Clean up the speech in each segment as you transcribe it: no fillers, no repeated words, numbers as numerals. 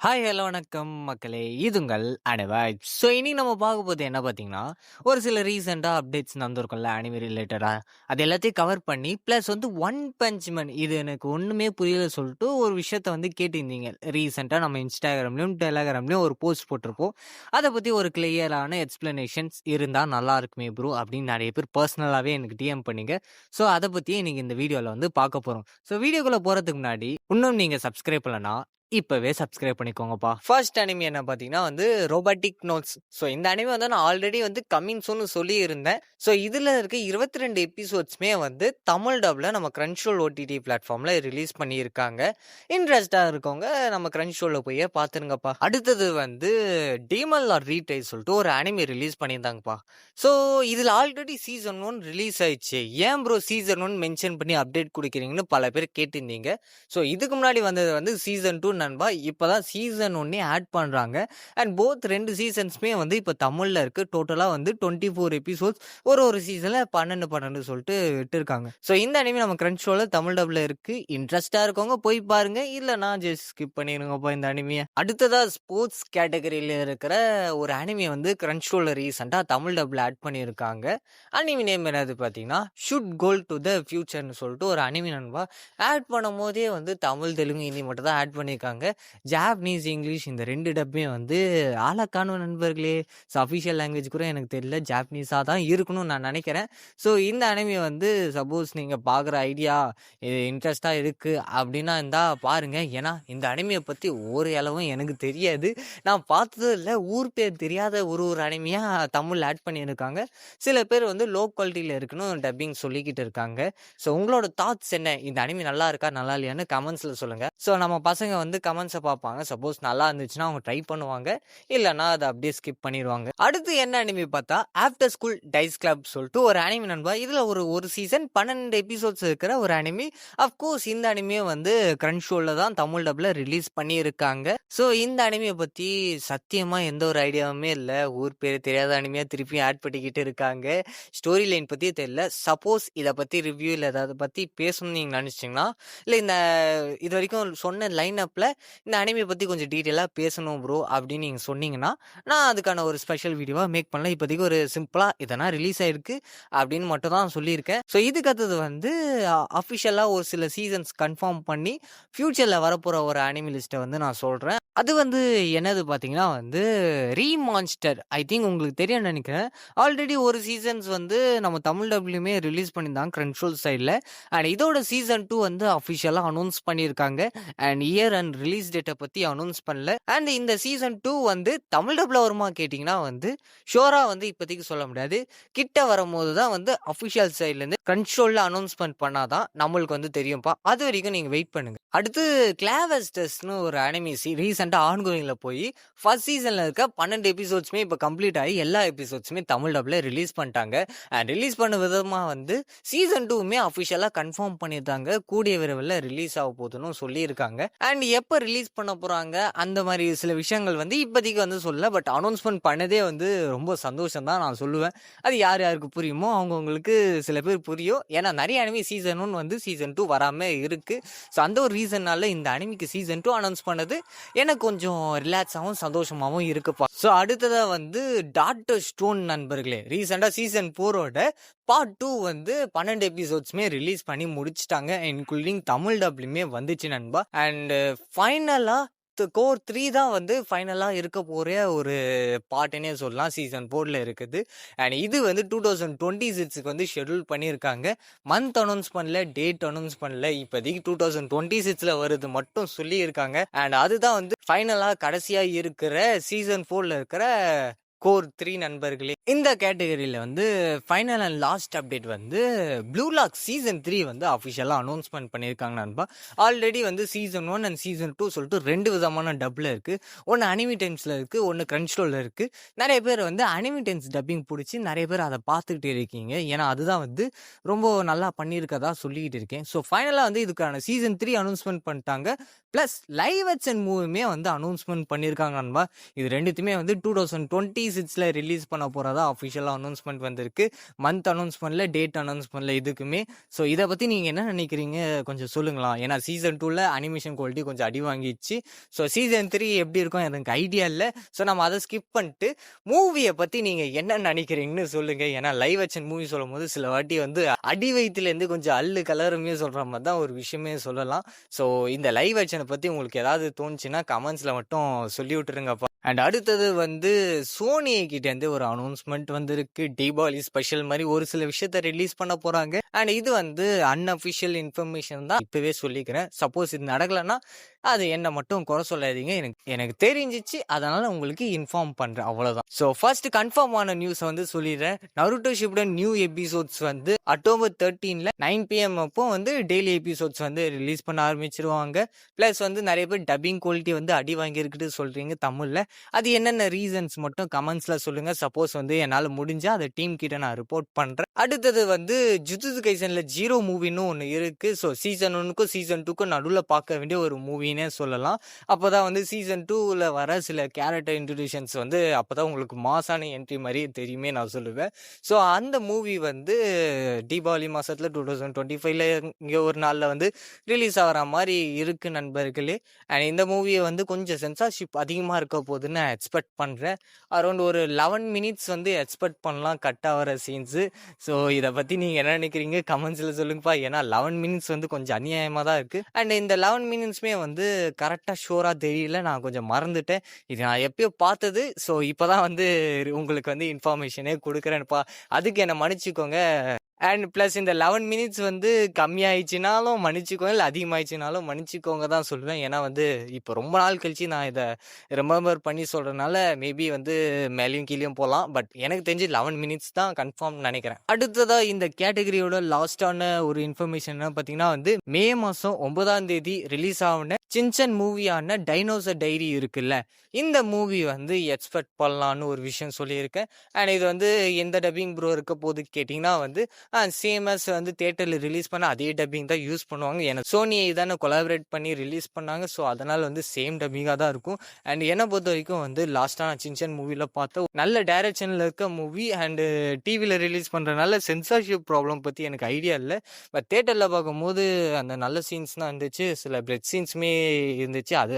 Hi, hello, வணக்கம் மக்களே! இது உங்கள் அனிவாய்ப். ஸோ, இன்னைக்கு நம்ம பார்க்க போறது என்ன பார்த்தீங்கன்னா, ஒரு சில ரீசென்ட்டா அப்டேட்ஸ் நடந்திருக்கும்ல அனிமி ரிலேட்டடா. அது எல்லாத்தையும் கவர் பண்ணி, பிளஸ் வந்து ஒன் பஞ்ச் மேன் இது எனக்கு ஒண்ணுமே புரியல சொல்லிட்டு ஒரு விஷயத்த வந்து கேட்டிருந்தீங்க. ரீசென்ட்டா நம்ம Instagramலயும், Telegramலயும் ஒரு போஸ்ட் போட்டிருப்போம். அத பத்தி ஒரு கிளியரான எக்ஸ்ப்ளனேஷன்ஸ் இருந்தா நல்லா இருக்குமே ப்ரோ! அப்படின்னு நெறைய பேர் பெர்சனலாவே எனக்கு டிஎம் பண்ணீங்க. ஸோ, அத பத்தியே இன்னைக்கு இந்த வீடியோல வந்து பார்க்க போறோம். ஸோ, வீடியோக்குள்ள போறதுக்கு முன்னாடி, இன்னும் நீங்க சப்ஸ்கிரைப் பண்ணலனா இப்பவே சப்ஸ்கிரைப் பண்ணிக்கோங்கப்பா. ஃபர்ஸ்ட் அனிமி என்ன பார்த்தீங்கன்னா வந்து ரோபோட்டிக் நோட்ஸ். ஸோ இந்த அனிமி வந்து நான் ஆல்ரெடி வந்து கம்மிங் சூன்னு சொல்லியிருந்தேன். ஸோ இதில இருக்க 22 எபிசோட்ஸுமே வந்து தமிழ் டப்ல நம்ம Crunchyroll ஓடிடி பிளாட்ஃபார்ம்ல ரிலீஸ் பண்ணியிருக்காங்க. இன்ட்ரெஸ்ட்டா இருக்கவங்க நம்ம Crunchyrollல போய் பார்த்துருங்கப்பா. அடுத்தது வந்து டீமன் லார்ட் ரீடைல் சொல்லிட்டு ஒரு அனிமி ரிலீஸ் பண்ணியிருந்தாங்கப்பா. ஸோ இதில ஆல்ரெடி சீசன் 1 ரிலீஸ் ஆயிடுச்சு. ஏன் ப்ரோ சீசன் 1 மென்ஷன் பண்ணி அப்டேட் குடுக்குறீங்கன்னு பல பேர் கேட்டிருந்தீங்க. ஸோ இதுக்கு முன்னாடி வந்தது வந்து சீசன் 2 நண்பா. இப்பதான் சீசன் 1 ஆட் பண்றாங்க. அண்ட் போத் 2 சீசன்ஸ்மே வந்து இப்ப தமிழ்ல இருக்கு. டோட்டலா வந்து 24 எபிசோட்ஸ். ஒரு சீசன்ல 12 சொல்லிட்டு விட்டுருக்காங்க. ஸோ இந்த அனிமி நம்ம Crunchyrollல தமிழ் டப்ல இருக்கு. இன்ட்ரெஸ்ட்டா இருக்கவங்க போய் பாருங்க. இல்லன்னா ஜஸ்ட் ஸ்கிப் பண்ணிருங்கப்பா இந்த அனிமிய. அடுத்ததா ஸ்போர்ட்ஸ் கேட்டகரியில இருக்கிற ஒரு அனிமி வந்து Crunchyrollல ரீசென்ட்டா தமிழ் டப்ல ஆட் பண்ணியிருக்காங்க. அனிமி நேம் என்னது பார்த்தீங்கன்னா, ஷுட் கோல் டூ த ஃபியூச்சர்ன்னு சொல்லிட்டு ஒரு அனிமி நண்பா. ஆட் பண்ணும்போதே வந்து தமிழ், தெலுங்கு, ஹிந்தி மட்டும் தான் ஆட் பண்ணியிருக்காங்க. ஜாப்பனீஸ், இங்கிலீஷ் இந்த 2 டப்பையும் வந்து ஆள காணோம் நண்பர்களே. ஸோ அஃபிஷியல் லாங்குவேஜ் கூட எனக்கு தெரியல. ஜாப்பனீஸா தான் இருக்கணும்னு நான் நெனைக்கிறேன். ஸோ இந்த அனிமி வந்து சப்போஸ் நீங்க பார்க்குற ஐடியா இது இன்ட்ரெஸ்ட்டா இருக்கு அப்டின்னா இருந்தா பாருங்க. ஏன்னா இந்த அனிமிய பத்தி ஒரு எளவும் எனக்கு தெரியாது. நான் பார்த்ததும் இல்ல. ஊர் பேர் தெரியாத ஒரு அனிமியா தமிழ்ல ஆட் பண்ணியிருக்காங்க. சில பேர் வந்து லோ குவாலிட்டில இருக்குன்னு டப்பிங் சொல்லிக்கிட்டு இருக்காங்க. ஸோ உங்களோட தாட்ஸ் என்ன? இந்த அனிமி நல்லா இருக்கா? நல்லா இல்லையான்னு கமெண்ட்ஸ்ல சொல்லுங்க. ஸோ நம்ம பசங்க வந்து கமெண்ட்ஸ பார்ப்பாங்க. சப்போஸ் நல்லா இருந்துச்சுன்னா அவங்க ட்ரை பண்ணுவாங்க. இல்லன்னா அத அப்படியே ஸ்கிப் பண்ணிருவாங்க. அடுத்து என்ன அனிமி பார்த்தா, ஆஃப்டர் ஸ்கூல் டைஸ் கிளப் சொல்லிட்டு ஒரு அனிமி நண்பா. இதுல ஒரு சீசன் 12 எபிசோட்ஸ் இருக்கிற ஒரு அனிமி. அஃப்கோர்ஸ் இந்த அனிமியும் வந்து Crunchyrollல தான் தமிழ் டப்ல ரிலீஸ் பண்ணியிருக்காங்க. ஸோ இந்த அனிமிய பத்தி சத்தியமா எந்த ஒரு ஐடியாவுமே இல்ல. ஊர் பேரு தெரியாத அனிமியா திருப்பியும் ஆட் பண்ணிக்கிட்டு இருக்காங்க. ஸ்டோரி லைன் பத்தியே தெரியல. சப்போஸ் இத பத்தி ரிவ்யூ இல்ல ஏதாவது பத்தி பேசணும்னு நீங்க நெனச்சிட்டீங்கன்னா, இல்ல இந்த இதுவரைக்கும் சொன்ன லைன் அப்ல இந்த அனிமி பத்தி கொஞ்சம் டீட்டெயிலா பேசணும் ப்ரோ அப்படின்னு நீங்க சொன்னீங்கன்னா, நான் அதுக்கான ஒரு ஸ்பெஷல் வீடியோவா மேக் பண்ணலாம். இப்போதைக்கு ஒரு சிம்பிளா இதெல்லாம் ரிலீஸ் ஆயிருக்கு அப்படின்னு மட்டும் தான் சொல்லியிருக்கேன். ஸோ இதுக்கு அடுத்தது வந்து அஃபிஷியலா ஒரு சில சீசன்ஸ் கன்ஃபார்ம் பண்ணி ஃபியூச்சர்ல வரப்போற ஒரு அனிமி லிஸ்ட்ட வந்து நான் சொல்றேன். அது வந்து என்னது பார்த்தீங்கன்னா வந்து ரீமான்ஸ்டர். ஐ திங்க் உங்களுக்கு தெரியும்னு நெனைக்கிறேன். ஆல்ரெடி ஒரு சீசன்ஸ் வந்து நம்ம தமிழ் டப்லயுமே ரிலீஸ் பண்ணியிருந்தாங்க Crunchyroll சைட்ல. அண்ட் இதோட சீசன் 2 வந்து அஃபிஷியலா அனௌன்ஸ் பண்ணியிருக்காங்க. அண்ட் இயர் அண்ட் ரிலீஸ் டேட்ட பத்தி அனௌன்ஸ் பண்ணல. அண்ட் இந்த சீசன் 2 வந்து தமிழ் டப்ல வருமா கேட்டீங்கன்னா வந்து ஷூரா வந்து இப்போதைக்கு சொல்ல முடியாது. கிட்ட வரும்போது தான் வந்து அஃபிஷியல் சைட்லேருந்து Crunchyrollல அனௌன்ஸ்மென்ட் பண்ணா தான் நம்மளுக்கு வந்து தெரியும்ப்பா. அது வரைக்கும் நீங்க வெயிட் பண்ணுங்க. அடுத்து கிளாவஸ்டர்ஸ்ன்னு ஒரு அனிமி ரீசென்ட்டா ஆன்கோயிங்ல போய் ஃபர்ஸ்ட் சீசன்ல இருக்க 12 எபிசோட்ஸுமே இப்ப கம்ப்ளீட் ஆகி எல்லா எபிசோட்ஸுமே தமிழ் டப்ல ரிலீஸ் பண்ணிட்டாங்க. அண்ட் ரிலீஸ் பண்ண விதமா வந்து சீசன் 2மே அஃபிஷியலா கன்ஃபார்ம் பண்ணியிருந்தாங்க. கூடிய விரைவில ரிலீஸ் ஆக போகுதுன்னு சொல்லியிருக்காங்க. அண்ட் எப்ப ரிலீஸ் பண்ண போறாங்க அந்த மாதிரி சில விஷயங்கள் வந்து இப்போதைக்கு வந்து சொல்லல. பட் அனௌன்ஸ்மென்ட் பண்ணதே வந்து ரொம்ப சந்தோஷம் தான் நான் சொல்லுவேன். அது யார் யாருக்கு புரியுமோ அவங்கவங்களுக்கு சில பேர் புரியும். ஏன்னா நிறைய அனிமி சீசன் 1 வந்து சீசன் 2 வராம இருக்கு. ஸோ அந்த ஒரு ரீசன்னால இந்த அனிமிக்கு சீசன் 2 அனௌன்ஸ் பண்ணது எனக்கு கொஞ்சம் ரிலாக்ஸாகவும் சந்தோஷமாகவும் இருக்குப்பா. ஸோ அடுத்ததா வந்து டாக்டர் ஸ்டோன் நண்பர்களே, ரீசெண்டா சீசன் 4ஓட பார்ட் 2 வந்து 12 எபிசோட்ஸுமே ரிலீஸ் பண்ணி முடிச்சுட்டாங்க. இன்க்ளூடிங் தமிழ் டப்லயுமே வந்துச்சு நண்பா. அண்ட் ஃபைனலா கோர் 3 தான் வந்து ஃபைனலா இருக்க போற ஒரு பார்ட்னே சொல்லலாம். சீசன் 4ல இருக்குது. அண்ட் இது வந்து 2026க்கு வந்து ஷெட்யூல் பண்ணியிருக்காங்க. மந்த் அனௌன்ஸ் பண்ணல, டேட் அனௌன்ஸ் பண்ணல. இப்போதைக்கு 2026ல வருது மட்டும் சொல்லியிருக்காங்க. அண்ட் அதுதான் வந்து ஃபைனலா கடைசியா இருக்கிற சீசன் 4ல இருக்கிற கோர் 3 நண்பர்களே. இந்த கேட்டகரியில வந்து ஃபைனல் அண்ட் லாஸ்ட் அப்டேட் வந்து ப்ளூ லாக் சீசன் 3 வந்து அஃபிஷியலா அனௌன்ஸ்மென்ட் பண்ணியிருக்காங்க நண்பா. ஆல்ரெடி வந்து சீசன் 1 அண்ட் சீசன் 2 சொல்லிட்டு 2 விதமான டப்ல இருக்கு. ஒன்று அனிமி டைம்ஸ்ல இருக்கு, ஒன்று Crunchyrollல இருக்கு. நிறைய பேர் வந்து அனிமி டைம்ஸ் டப்பிங் பிடிச்சி நிறைய பேர் அதை பார்த்துக்கிட்டு இருக்கீங்க. ஏன்னா அதுதான் வந்து ரொம்ப நல்லா பண்ணியிருக்கதா சொல்லிக்கிட்டு இருக்கேன். ஸோ ஃபைனலாக வந்து இதுக்கான சீசன் 3 அனௌன்ஸ்மெண்ட் பண்ணிட்டாங்க. ப்ளஸ் லைவ் ஆக்ஷன் மூவியுமே வந்து அனௌன்ஸ்மெண்ட் பண்ணியிருக்காங்க நண்பா. இது ரெண்டுத்தையுமே வந்து 2026 2026ல ரிலீஸ் பண்ண போறதா அஃபிஷியலா அனௌன்ஸ்மெண்ட் வந்திருக்கு. மந்த் அனௌன்ஸ் பண்ணல, டேட் அனௌன்ஸ் பண்ணல எதுக்குமே. ஸோ இத பத்தி நீங்க என்ன நினைக்கிறீங்க? கொஞ்சம் சொல்லுங்களேன். ஏன்னா சீசன் 2ல அனிமேஷன் குவாலிட்டி கொஞ்சம் அடி வாங்கிடுச்சு. ஸோ சீசன் 3 எப்படி இருக்கும் எனக்கு ஐடியா இல்ல. ஸோ நம்ம அத ஸ்கிப் பண்ணிட்டு மூவிய பத்தி நீங்க என்ன நினைக்கிறீங்கன்னு சொல்லுங்க. ஏன்னா லைவ் ஆக்ஷன் மூவி சொல்லும்போது சில வாட்டி வந்து அடி வயித்துலேருந்து கொஞ்சம் அல்லு கலருமே சொல்ற மாதிரி தான் ஒரு விஷயமே சொல்லலாம். ஸோ இந்த லைவ் ஆக்ஷனை பத்தி உங்களுக்கு ஏதாவது தோணுச்சுன்னா கமெண்ட்ஸ்ல மட்டும் சொல்லி விட்டுருங்கப்பா. அண்ட் அடுத்தது வந்து சோனி கிட்டேருந்து ஒரு அனௌன்ஸ்மெண்ட் வந்திருக்கு. தீபாவளி ஸ்பெஷல் மாதிரி ஒரு சில விஷயத்த ரிலீஸ் பண்ண போறாங்க. அண்ட் இது வந்து அன்அஃபிஷியல் இன்ஃபர்மேஷன் தான், இப்பவே சொல்லிக்கிறேன். சப்போஸ் இது நடக்கலன்னா அது என்ன மட்டும் குறை சொல்லாதீங்க. எனக்கு தெரிஞ்சிச்சு, அதனால உங்களுக்கு இன்ஃபார்ம் பண்றேன், அவ்வளவுதான். ஸோ ஃபர்ஸ்ட் கன்ஃபார்ம் ஆன நியூஸ் வந்து சொல்லிடுறேன். நருட்டோ ஷிப்புடன் நியூ எபிசோட்ஸ் வந்து அக்டோபர் 13ல 9 PM அப்போ வந்து டெய்லி எபிசோட்ஸ் வந்து ரிலீஸ் பண்ண ஆரம்பிச்சிருவாங்க. பிளஸ் வந்து நிறைய பேர் டப்பிங் குவாலிட்டி வந்து அடி வாங்கியிருக்குது சொல்றீங்க தமிழ்ல. அது என்னென்ன ரீசன்ஸ் மட்டும் கமெண்ட்ஸ்ல சொல்லுங்க. சப்போஸ் வந்து என்னால் முடிஞ்சா அதை டீம் கிட்ட நான் ரிப்போர்ட் பண்றேன். அடுத்தது வந்து ஜுஜுட்சு கைசன்ல ஜீரோ மூவின்னு ஒன்று இருக்கு. ஸோ சீசன் 1க்கும் சீசன் 2க்கும் நடுவில் பார்க்க வேண்டிய ஒரு மூவினே சொல்லலாம். அப்போதான் வந்து சீசன் 2ல வர சில கேரக்டர் இன்ட்ரடியூஷன்ஸ் வந்து அப்போதான் உங்களுக்கு மாசான என்ட்ரி மாதிரி தெரியுமே நான் சொல்லுவேன். ஸோ அந்த மூவி வந்து தீபாவளி மாசத்துல 2025ல இங்கே ஒரு நாளில் வந்து ரிலீஸ் ஆகிற மாதிரி இருக்கு நண்பர்களே. அண்ட் இந்த மூவியை வந்து கொஞ்சம் சென்சார்ஷிப் அதிகமாக இருக்க போகுதுன்னு நான் எக்ஸ்பெக்ட் பண்ணுறேன். அரௌண்ட் ஒரு 11 மினிட்ஸ் வந்து எக்ஸ்பெக்ட் பண்ணலாம் கட் ஆகிற சீன்ஸு. ஸோ இதை பற்றி நீங்கள் என்ன நினைக்கிறீங்க கமெண்ட்ஸில் சொல்லுங்கப்பா. ஏன்னா 11 மினிட்ஸ் வந்து கொஞ்சம் அநியாயமாக தான் இருக்குது. அண்ட் இந்த 11 மினிட்ஸுமே வந்து கரெக்டாக ஷோராக தெரியல, நான் கொஞ்சம் மறந்துட்டேன். இது நான் எப்பயோ பார்த்தது. ஸோ இப்போ தான் வந்து உங்களுக்கு வந்து இன்ஃபர்மேஷனே கொடுக்குறேன்ப்பா, அதுக்கு என்னை மன்னிச்சுக்கோங்க. அண்ட் ப்ளஸ் இந்த 11 மினிட்ஸ் வந்து கம்மியாயிடுச்சுனாலும் மன்னிச்சுக்கோங்க, இல்லை அதிகமாகிடுச்சுனாலும் மன்னிச்சுக்கோங்க தான் சொல்லுவேன். ஏன்னா வந்து இப்போ ரொம்ப நாள் கழிச்சு நான் இதை ரிமெம்பர் பண்ணி சொல்கிறதுனால மேபி வந்து மேலேயும் கீழேயும் போகலாம். பட் எனக்கு தெரிஞ்சு 11 மினிட்ஸ் தான் கன்ஃபார்ம் நினைக்கிறேன். அடுத்ததாக இந்த கேட்டகரியோட லாஸ்டான ஒரு இன்ஃபர்மேஷன் என்ன பார்த்தீங்கன்னா வந்து மே மாதம் 9ஆம் தேதி ரிலீஸ் ஆன சின்சன் மூவியான டைனோசர் டைரி இருக்குல்ல, இந்த மூவி வந்து எக்ஸ்பெக்ட் பண்ணலான்னு ஒரு விஷயம் சொல்லியிருக்கேன். அண்ட் இது வந்து எந்த டப்பிங் ப்ரோ இருக்க போது கேட்டிங்கன்னா வந்து சேம் அஸ் வந்து தியேட்டரில் ரிலீஸ் பண்ண அதே டப்பிங் தான் யூஸ் பண்ணுவாங்க. ஏன்னா சோனியை தானே கொலாபரேட் பண்ணி ரிலீஸ் பண்ணாங்க. ஸோ அதனால் வந்து சேம் டப்பிங்காக தான் இருக்கும். அண்ட் என்னை பொறுத்த வரைக்கும் வந்து லாஸ்ட்டாக சின்சன் மூவியில் பார்த்த நல்ல டைரக்ஷனில் இருக்க மூவி. அண்டு டிவியில் ரிலீஸ் பண்ணுறதுனால சென்சார்ஷிப் ப்ராப்ளம் பற்றி எனக்கு ஐடியா இல்லை. பட் தியேட்டரில் பார்க்கும்போது அந்த நல்ல சீன்ஸ் தான் இருந்துச்சு, சில பிளட் சீன்ஸுமே இருந்துச்சு. அது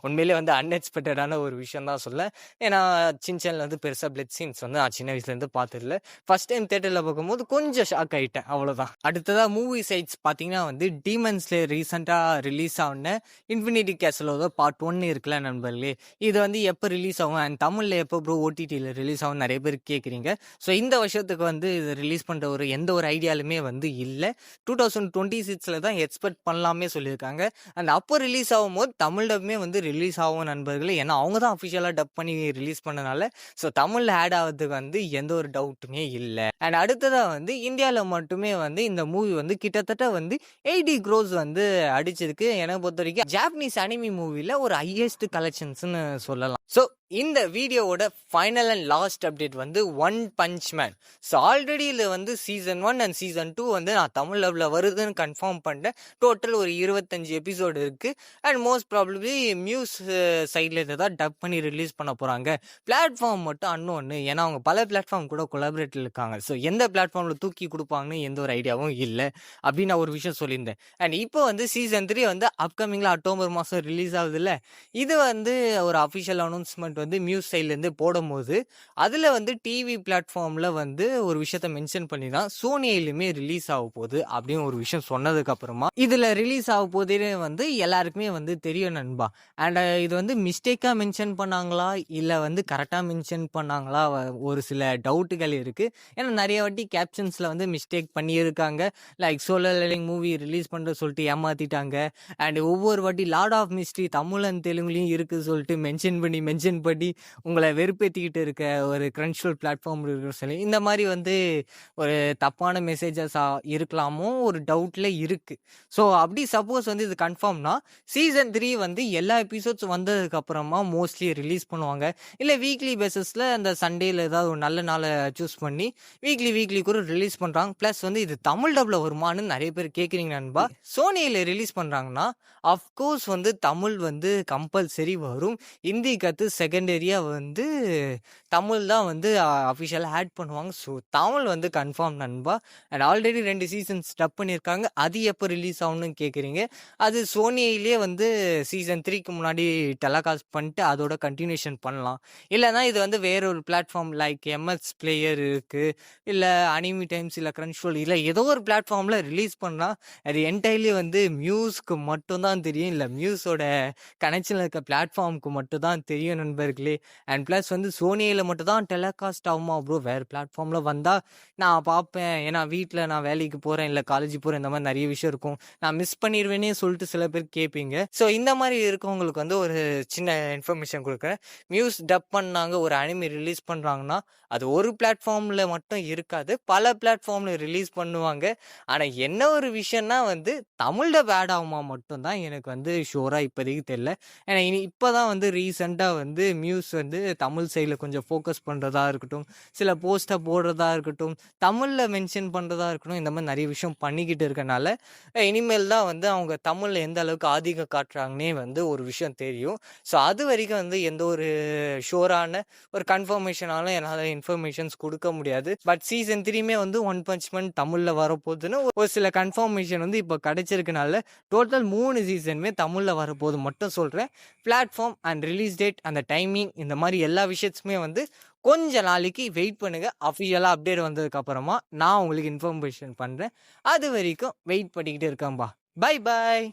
உண்மையிலே வந்து அன்எக்ஸ்பெக்டடான ஒரு விஷயம் தான் சொல்ல. ஏன்னா சின்சனில் வந்து பெருசாக பிளட் சீன்ஸ் வந்து நான் சின்ன வயசுலேருந்து பார்த்ததில்ல. ஃபர்ஸ்ட் டைம் தியேட்டரில் பார்க்கும்போது கொஞ்சம் ஷாக் ஆகிட்டேன், அவ்வளோதான். அடுத்ததாக மூவி சைட்ஸ் பார்த்தீங்கன்னா வந்து டீமன் ஸ்லேயர் ரீசெண்டாக ரிலீஸ் ஆன இன்ஃபினிட்டி கேசலோட பார்ட் 1 இருக்குல்ல நண்பர்களே, இது வந்து எப்போ ரிலீஸ் ஆகும் அண்ட் தமிழில் எப்போ ப்ரோ ஓடிடியில் ரிலீஸ் ஆகும் நிறைய பேர் கேட்குறீங்க. ஸோ இந்த வருஷத்துக்கு வந்து இது ரிலீஸ் பண்ணுற எந்த ஒரு ஐடியாலுமே வந்து இல்லை. 2026ல் தான் எக்ஸ்பெக்ட் பண்ணலாமே சொல்லியிருக்காங்க. அண்ட் அப்போ ரிலீஸ் ஆகும்போது தமிழ் டப்புமே வந்து ரிலீஸ் ஆகும் நண்பர்களே. ஏன்னா அவங்க தான் அஃபிஷியலாக டப் பண்ணி ரிலீஸ் பண்ணனால ஸோ தமிழில் ஆட் ஆகிறதுக்கு வந்து எந்த ஒரு டவுட்டுமே இல்லை. அண்ட் அடுத்ததாக வந்து இந்தியாவில் மட்டுமே வந்து இந்த மூவி வந்து கிட்டத்தட்ட வந்து 80 crores வந்து அடிச்சிருக்கு. எனக்கு பொறுத்த வரைக்கும் ஜாப்பனீஸ் அனிமி மூவியில் ஒரு ஹையஸ்ட் கலெக்ஷன்ஸ்னு சொல்லலாம். ஸோ இந்த வீடியோவோட ஃபைனல் அண்ட் லாஸ்ட் அப்டேட் வந்து one punch man. So already இதில் வந்து சீசன் 1 அண்ட் சீசன் 2 வந்து நான் தமிழ் லவ்ல வருதுன்னு கன்ஃபார்ம் பண்ணிட்டேன். டோட்டல் ஒரு 25 எபிசோடு இருக்குது. அண்ட் மோஸ்ட் ப்ராபப்ளி மியூஸ் சைடில் இதை தான் டப் பண்ணி ரிலீஸ் பண்ண போகிறாங்க. பிளாட்ஃபார்ம் மட்டும் அன்னொன்று, ஏன்னா அவங்க பல பிளாட்ஃபார்ம் கூட கொலாபரேட்டில் இருக்காங்க. ஸோ எந்த பிளாட்ஃபார்மில் தூக்கி கொடுப்பாங்கன்னு எந்த ஒரு ஐடியாவும் இல்லை அப்படின்னு நான் ஒரு விஷயம் சொல்லியிருந்தேன். அண்ட் இப்போ வந்து சீசன் 3 வந்து அப்கமிங்கில் அக்டோபர் மாதம் ரிலீஸ் ஆகுதுல்ல, இது வந்து ஒரு அஃபிஷியல் அனௌன்ஸ்மெண்ட் வந்து மியூஸ் சைட்லேருந்து போடும்போது அதில் வந்து டிவி பிளாட்ஃபார்மில் வந்து ஒரு விஷயத்த மென்ஷன் பண்ணி தான் சோனியிலுமே ரிலீஸ் ஆக போகுது அப்படின்னு ஒரு விஷயம் சொன்னதுக்கப்புறமா இதில் ரிலீஸ் ஆக போதே வந்து எல்லாருக்குமே வந்து தெரியும் நண்பா. அண்ட் இது வந்து மிஸ்டேக்காக மென்ஷன் பண்ணாங்களா இல்லை வந்து கரெக்டாக மென்ஷன் பண்ணாங்களா ஒரு சில டவுட்டுகள் இருக்குது. ஏன்னா நிறைய வாட்டி கேப்ஷன்ஸில் வந்து மிஸ்டேக் பண்ணியிருக்காங்க. Like solo leveling movie release பண்ணுற சொல்லிட்டு ஏமாற்றிட்டாங்க. அண்ட் ஒவ்வொரு வாட்டி lord of mystery Tamil and தெலுங்குலையும் இருக்குது சொல்லிட்டு மென்ஷன் பண்ணி உங்களை வெறுப்பேற்றிக்கிட்டு இருக்க ஒரு கிரன்ச்ரோல் பிளாட்ஃபார்ம் இருக்கிற சொல்லி இந்த மாதிரி வந்து ஒரு தப்பான மெசேஜஸாக இருக்கலாமோ ஒரு டவுட்டில் இருக்குது. ஸோ அப்படி சப்போஸ் வந்து இது கன்ஃபார்ம்னா சீசன் 3 வந்து எல்லா எபிசோட்ஸ் வந்ததுக்கப்புறமா மோஸ்ட்லி ரிலீஸ் பண்ணுவாங்க. இல்லை வீக்லி பேசிஸில் அந்த சண்டேயில் ஏதாவது ஒரு நல்ல நாளை சூஸ் பண்ணி வீக்லி கூட ரிலீஸ் பண்ணுறாங்க. ப்ளஸ் வந்து இது தமிழ் டப்பில் வருமானு நிறைய பேர் கேட்குறீங்க நண்பா. சோனியில் ரிலீஸ் பண்ணுறாங்கன்னா அஃப்கோர்ஸ் வந்து தமிழ் வந்து கம்பல்சரி வரும். ஹிந்தி அடுத்து செகண்டரியா வந்து தமிழ் தான் வந்து அஃபிஷியலா ஆட் பண்ணுவாங்க. ஸோ தமிழ் வந்து கன்ஃபார்ம் நண்பா. அண்ட் ஆல்ரெடி 2 சீசன்ஸ் டப் பண்ணியிருக்காங்க. அது எப்போ ரிலீஸ் ஆகும்னு கேட்குறீங்க. அது சோனியிலேயே வந்து சீசன் 3க்கு முன்னாடி டெலகாஸ்ட் பண்ணிட்டு அதோட கன்டினியூஷன் பண்ணலாம். இல்லைனா இது வந்து வேற ஒரு பிளாட்ஃபார்ம் லைக் எம்எக்ஸ் பிளேயர் இருக்கு, இல்லை அனிமி டைம்ஸ், இல்லை கிரன்ச்ரோல், இல்லை ஏதோ ஒரு பிளாட்ஃபார்மில் ரிலீஸ் பண்ணால் அது என்டையர்லி வந்து மியூஸ்க்கு மட்டும் தான் தெரியும். இல்லை மியூஸோட கனெக்ஷனில் இருக்க பிளாட்ஃபார்முக்கு மட்டும் தான் தெரியும் நண்பர்களே. அண்ட் ப்ளஸ் வந்து சோனியில் மட்டும் தான் டெலகாஸ்ட் ஆகுமா ப்ரோ? வேறு பிளாட்ஃபார்மில் வந்தால் நான் பார்ப்பேன். ஏன்னா வீட்டில் நான் வேலைக்கு போகிறேன், இல்லை காலேஜ் போகிறேன், இந்த மாதிரி நிறைய விஷயம் இருக்கும். நான் மிஸ் பண்ணிடுவேனே சொல்லிட்டு சில பேர் கேட்பீங்க. ஸோ இந்த மாதிரி இருக்கவங்களுக்கு வந்து ஒரு சின்ன இன்ஃபர்மேஷன் கொடுக்குறேன். மியூஸ் டப் பண்ணாங்க, ஒரு அனிமி ரிலீஸ் பண்ணுறாங்கன்னா அது ஒரு பிளாட்ஃபார்மில் மட்டும் இருக்காது, பல பிளாட்ஃபார்மில் ரிலீஸ் பண்ணுவாங்க. ஆனால் என்ன ஒரு விஷயம்னா வந்து தமிழில் பேட் ஆகுமா மட்டும்தான் எனக்கு வந்து ஷோராக இப்போதைக்கு தெரியல. ஏன்னா இப்போ தான் வந்து ரீசெண்டாக வந்து மியூஸ் வந்து தமிழ் சைடில் கொஞ்சம் ஃபோக்கஸ் பண்ணுறதா இருக்கட்டும், சில போஸ்ட்டை போடுறதா இருக்கட்டும், தமிழில் மென்ஷன் பண்ணுறதா இருக்கட்டும், இந்த மாதிரி நிறைய விஷயம் பண்ணிக்கிட்டு இருக்கனால இனிமேல் தான் வந்து அவங்க தமிழில் எந்த அளவுக்கு ஆதிக்கம் காட்டுறாங்கன்னே வந்து ஒரு விஷயம் தெரியும். ஸோ அது வரைக்கும் வந்து எந்த ஒரு ஷோரான ஒரு கன்ஃபர்மேஷனாலும் என்னால் இன்ஃபர்மேஷன்ஸ் கொடுக்க முடியாது. பட் சீசன் 3மே வந்து ஒன் பஞ்ச் மேன் தமிழில் வரப்போகுதுன்னு ஒரு சில கன்ஃபர்மேஷன் வந்து இப்போ கிடைச்சிருக்கனால டோட்டல் 3 சீசனுமே தமிழில் வரப்போகுது மட்டும் சொல்கிறேன். பிளாட்ஃபார்ம் அண்ட் ரிலீஸ் டேட், அந்த டைமிங், இந்த மாதிரி எல்லா விஷயத்துமே வந்து கொஞ்ச நாளைக்கு வெயிட் பண்ணுங்க. அஃபிஷியலாக அப்டேட் வந்ததுக்கப்புறமா நான் உங்களுக்கு இன்ஃபர்மேஷன் பண்ணுறேன். அது வரைக்கும் வெயிட் பண்ணிக்கிட்டு இருக்கேன்பா. Bye bye.